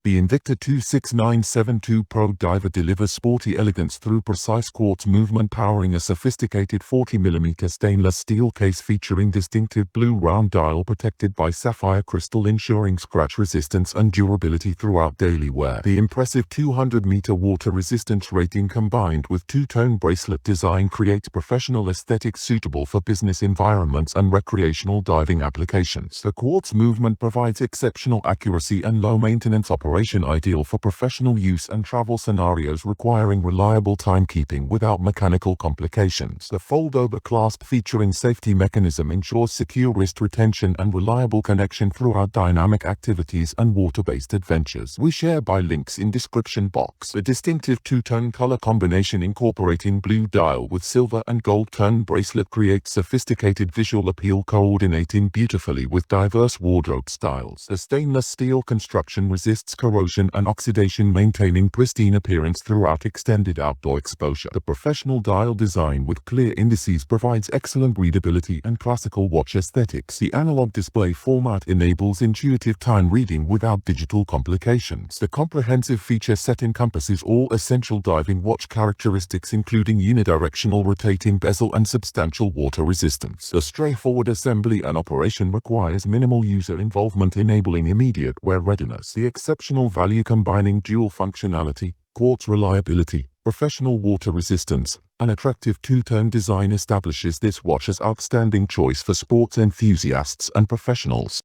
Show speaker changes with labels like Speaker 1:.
Speaker 1: The Invicta 26972 Pro Diver delivers sporty elegance through precise quartz movement, powering a sophisticated 40mm stainless steel case featuring distinctive blue round dial protected by sapphire crystal, ensuring scratch resistance and durability throughout daily wear. The impressive 200-meter water resistance rating combined with two-tone bracelet design creates professional aesthetics suitable for business environments and recreational diving applications. The quartz movement provides exceptional accuracy and low-maintenance operation, ideal for professional use and travel scenarios requiring reliable timekeeping without mechanical complications. The fold-over clasp featuring safety mechanism ensures secure wrist retention and reliable connection throughout dynamic activities and water-based adventures. We share by links in description box. The distinctive two-tone color combination incorporating blue dial with silver and gold tone bracelet creates sophisticated visual appeal, coordinating beautifully with diverse wardrobe styles. The stainless steel construction resists corrosion and oxidation, maintaining pristine appearance throughout extended outdoor exposure. The professional dial design with clear indices provides excellent readability and classical watch aesthetics. The analog display format enables intuitive time reading without digital complications. The comprehensive feature set encompasses all essential diving watch characteristics, including unidirectional rotating bezel and substantial water resistance. The straightforward assembly and operation requires minimal user involvement, enabling immediate wear readiness. The exceptional value combining dual functionality, quartz reliability, professional water resistance, and attractive two-tone design establishes this watch as outstanding choice for sports enthusiasts and professionals.